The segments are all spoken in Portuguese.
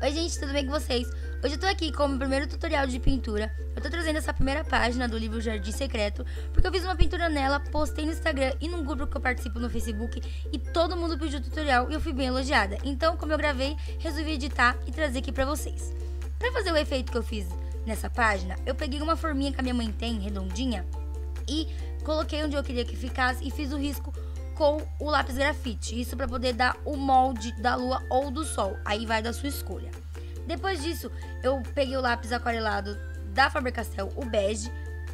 Oi gente, tudo bem com vocês? Hoje eu tô aqui com o meu primeiro tutorial de pintura. Eu tô trazendo essa primeira página do livro Jardim Secreto, porque eu fiz uma pintura nela, postei no Instagram e num grupo que eu participo no Facebook, e todo mundo pediu tutorial e eu fui bem elogiada. Então, como eu gravei, resolvi editar e trazer aqui pra vocês. Pra fazer o efeito que eu fiz nessa página, eu peguei uma forminha que a minha mãe tem, redondinha, e coloquei onde eu queria que ficasse e fiz o risco com o lápis grafite, isso para poder dar o molde da lua ou do sol, aí vai da sua escolha. Depois disso, eu peguei o lápis aquarelado da Faber-Castell, o bege,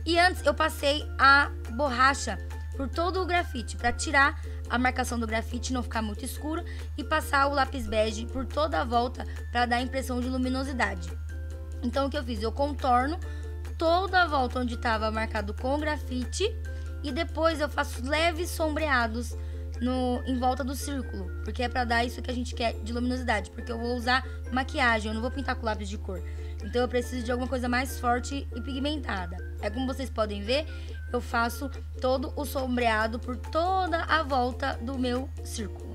e antes eu passei a borracha por todo o grafite, para tirar a marcação do grafite, não ficar muito escuro, e passar o lápis bege por toda a volta para dar a impressão de luminosidade. Então o que eu fiz? Eu contorno toda a volta onde estava marcado com grafite, e depois eu faço leves sombreados em volta do círculo, porque é pra dar isso que a gente quer de luminosidade, porque eu vou usar maquiagem, eu não vou pintar com lápis de cor. Então eu preciso de alguma coisa mais forte e pigmentada. É como vocês podem ver, eu faço todo o sombreado por toda a volta do meu círculo.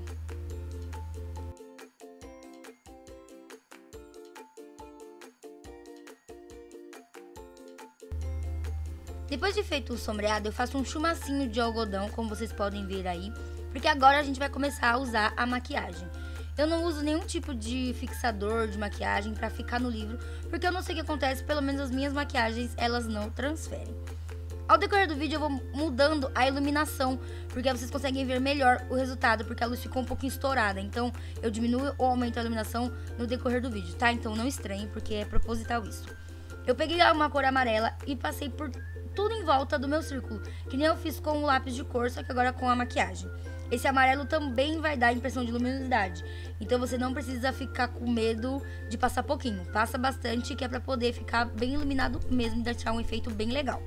Depois de feito o sombreado, eu faço um chumacinho de algodão, como vocês podem ver aí, porque agora a gente vai começar a usar a maquiagem. Eu não uso nenhum tipo de fixador de maquiagem pra ficar no livro, porque eu não sei o que acontece, pelo menos as minhas maquiagens, elas não transferem. Ao decorrer do vídeo eu vou mudando a iluminação, porque vocês conseguem ver melhor o resultado, porque a luz ficou um pouquinho estourada. Então eu diminuo ou aumento a iluminação no decorrer do vídeo, tá? Então não estranhe, porque é proposital isso. Eu peguei uma cor amarela e passei por tudo em volta do meu círculo, que nem eu fiz com o lápis de cor, só que agora com a maquiagem. Esse amarelo também vai dar a impressão de luminosidade, então você não precisa ficar com medo de passar pouquinho. Passa bastante, que é pra poder ficar bem iluminado mesmo e deixar um efeito bem legal,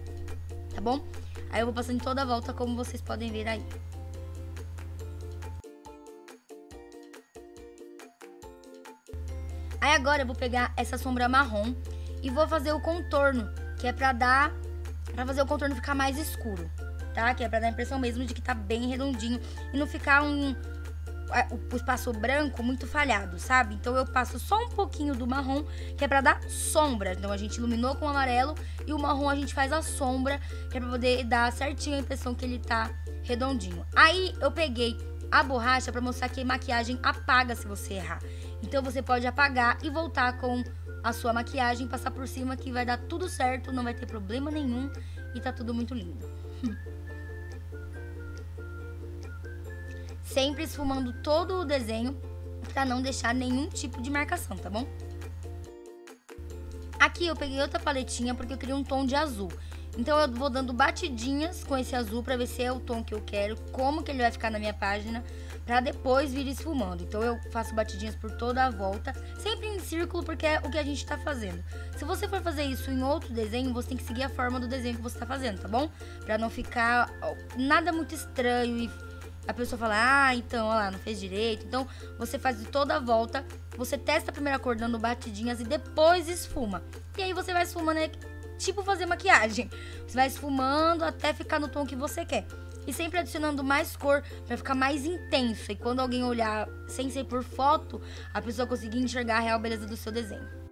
tá bom? Aí eu vou passando em toda a volta, como vocês podem ver aí. Aí agora eu vou pegar essa sombra marrom e vou fazer o contorno, que é pra fazer o contorno ficar mais escuro, tá? Que é pra dar a impressão mesmo de que tá bem redondinho e não ficar o espaço branco muito falhado, sabe? Então eu passo só um pouquinho do marrom, que é pra dar sombra. Então a gente iluminou com o amarelo e o marrom a gente faz a sombra, que é pra poder dar certinho a impressão que ele tá redondinho. Aí eu peguei a borracha pra mostrar que a maquiagem apaga se você errar. Então você pode apagar e voltar com a sua maquiagem, passar por cima, que vai dar tudo certo, não vai ter problema nenhum e tá tudo muito lindo. Sempre esfumando todo o desenho pra não deixar nenhum tipo de marcação, tá bom? Aqui eu peguei outra paletinha porque eu queria um tom de azul. Então eu vou dando batidinhas com esse azul pra ver se é o tom que eu quero, como que ele vai ficar na minha página, pra depois vir esfumando. Então eu faço batidinhas por toda a volta, sempre em círculo, porque é o que a gente tá fazendo. Se você for fazer isso em outro desenho, você tem que seguir a forma do desenho que você tá fazendo, tá bom? Pra não ficar nada muito estranho e a pessoa fala, ah, então, olha lá, não fez direito. Então você faz de toda a volta, você testa a primeira cor dando batidinhas e depois esfuma. E aí você vai esfumando, tipo fazer maquiagem. Você vai esfumando até ficar no tom que você quer. E sempre adicionando mais cor pra ficar mais intenso. E quando alguém olhar sem ser por foto, a pessoa conseguir enxergar a real beleza do seu desenho.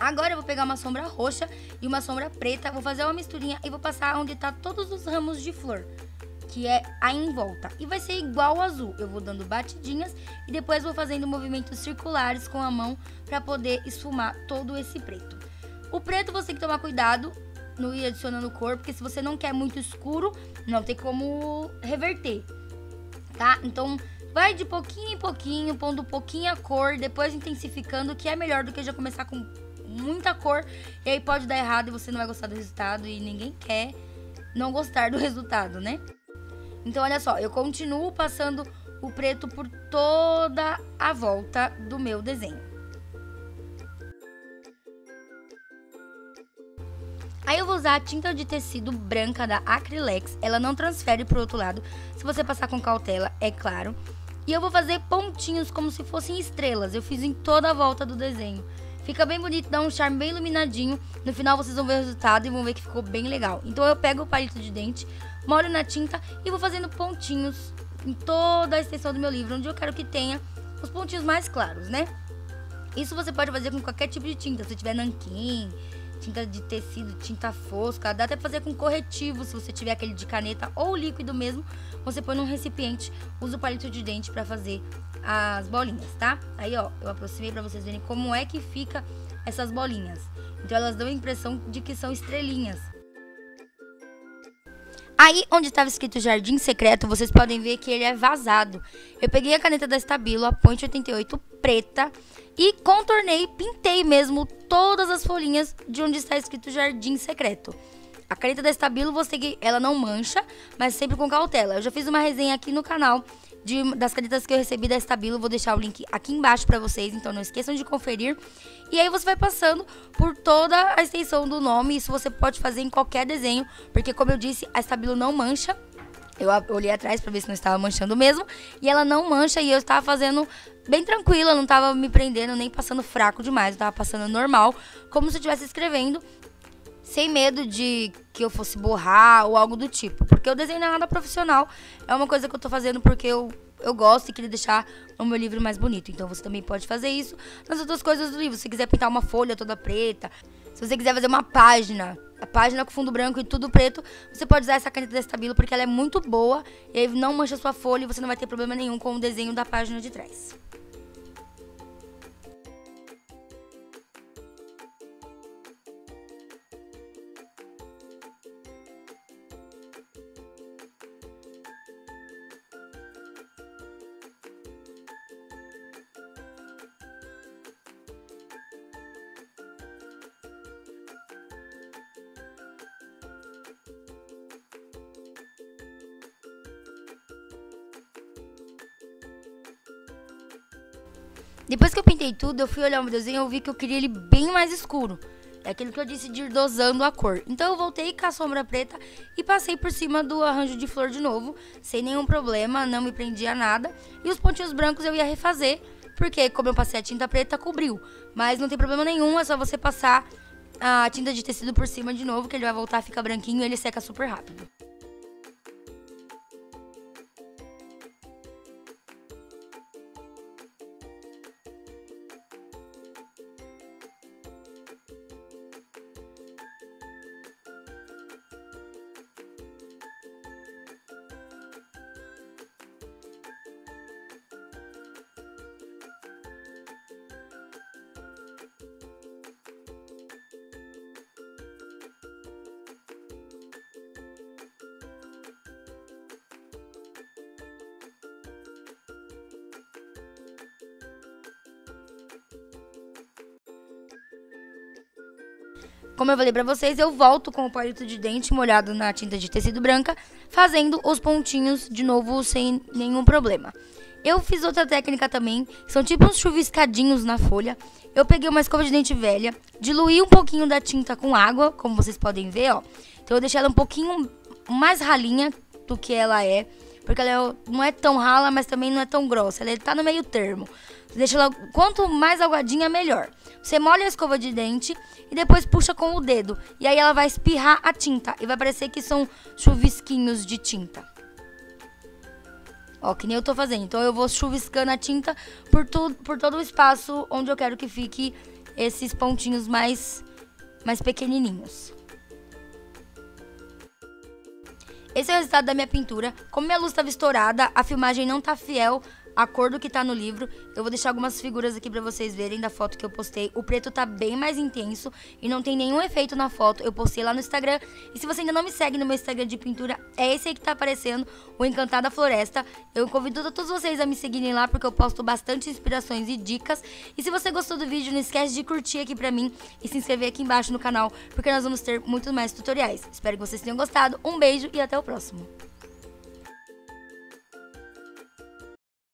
Agora eu vou pegar uma sombra roxa e uma sombra preta, vou fazer uma misturinha e vou passar onde tá todos os ramos de flor, que é aí em volta. E vai ser igual ao azul, eu vou dando batidinhas e depois vou fazendo movimentos circulares com a mão para poder esfumar todo esse preto. O preto você tem que tomar cuidado no ir adicionando cor, porque se você não quer muito escuro, não tem como reverter, tá? Então vai de pouquinho em pouquinho, pondo pouquinha cor, depois intensificando, que é melhor do que já começar com muita cor, e aí pode dar errado e você não vai gostar do resultado, e ninguém quer não gostar do resultado, né? Então olha só, eu continuo passando o preto por toda a volta do meu desenho. Aí eu vou usar a tinta de tecido branca da Acrylex, ela não transfere pro outro lado, se você passar com cautela, é claro. E eu vou fazer pontinhos como se fossem estrelas, eu fiz em toda a volta do desenho. Fica bem bonito, dá um charme bem iluminadinho. No final vocês vão ver o resultado e vão ver que ficou bem legal. Então eu pego o palito de dente, molho na tinta e vou fazendo pontinhos em toda a extensão do meu livro, onde eu quero que tenha os pontinhos mais claros, né? Isso você pode fazer com qualquer tipo de tinta. Se tiver nanquim, tinta de tecido, tinta fosca, dá até pra fazer com corretivo, se você tiver aquele de caneta ou líquido mesmo, você põe num recipiente, usa o palito de dente pra fazer as bolinhas, tá? Aí, ó, eu aproximei pra vocês verem como é que fica essas bolinhas. Então elas dão a impressão de que são estrelinhas. Aí, onde estava escrito Jardim Secreto, vocês podem ver que ele é vazado. Eu peguei a caneta da Stabilo, a Point 88 preta, e contornei, pintei mesmo todas as folhinhas de onde está escrito Jardim Secreto. A caneta da Stabilo, ela não mancha, mas sempre com cautela. Eu já fiz uma resenha aqui no canal das canetas que eu recebi da Stabilo, vou deixar o link aqui embaixo pra vocês, então não esqueçam de conferir. E aí você vai passando por toda a extensão do nome, isso você pode fazer em qualquer desenho, porque como eu disse, a Stabilo não mancha. Eu olhei atrás pra ver se não estava manchando mesmo, e ela não mancha, e eu estava fazendo bem tranquila, não estava me prendendo, nem passando fraco demais, eu estava passando normal, como se eu estivesse escrevendo, sem medo de que eu fosse borrar ou algo do tipo. Porque o desenho não é nada profissional, é uma coisa que eu tô fazendo porque eu gosto e queria deixar o meu livro mais bonito. Então você também pode fazer isso nas outras coisas do livro. Se você quiser pintar uma folha toda preta, se você quiser fazer uma página, a página com fundo branco e tudo preto, você pode usar essa caneta da Stabilo porque ela é muito boa e aí não mancha sua folha e você não vai ter problema nenhum com o desenho da página de trás. Depois que eu pintei tudo, eu fui olhar o meu desenho e eu vi que eu queria ele bem mais escuro. É aquilo que eu disse de ir dosando a cor. Então eu voltei com a sombra preta e passei por cima do arranjo de flor de novo, sem nenhum problema, não me prendia a nada. E os pontinhos brancos eu ia refazer, porque como eu passei a tinta preta, cobriu. Mas não tem problema nenhum, é só você passar a tinta de tecido por cima de novo, que ele vai voltar a ficar branquinho e ele seca super rápido. Como eu falei pra vocês, eu volto com o palito de dente molhado na tinta de tecido branca, fazendo os pontinhos de novo sem nenhum problema. Eu fiz outra técnica também, são tipo uns chuviscadinhos na folha. Eu peguei uma escova de dente velha, diluí um pouquinho da tinta com água, como vocês podem ver, ó. Então eu deixei ela um pouquinho mais ralinha do que ela é, porque ela não é tão rala, mas também não é tão grossa, ela tá no meio termo. Deixa ela, quanto mais aguadinha, melhor. Você molha a escova de dente e depois puxa com o dedo. E aí ela vai espirrar a tinta e vai parecer que são chuvisquinhos de tinta. Ó, que nem eu tô fazendo. Então eu vou chuviscando a tinta por todo o espaço onde eu quero que fique esses pontinhos mais pequenininhos. Esse é o resultado da minha pintura. Como minha luz estava estourada, a filmagem não tá fiel à cor do que tá no livro. Eu vou deixar algumas figuras aqui pra vocês verem da foto que eu postei. O preto tá bem mais intenso e não tem nenhum efeito na foto. Eu postei lá no Instagram. E se você ainda não me segue no meu Instagram de pintura, é esse aí que tá aparecendo, o Encantada Floresta. Eu convido todos vocês a me seguirem lá, porque eu posto bastante inspirações e dicas. E se você gostou do vídeo, não esquece de curtir aqui pra mim e se inscrever aqui embaixo no canal, porque nós vamos ter muito mais tutoriais. Espero que vocês tenham gostado. Um beijo e até o próximo.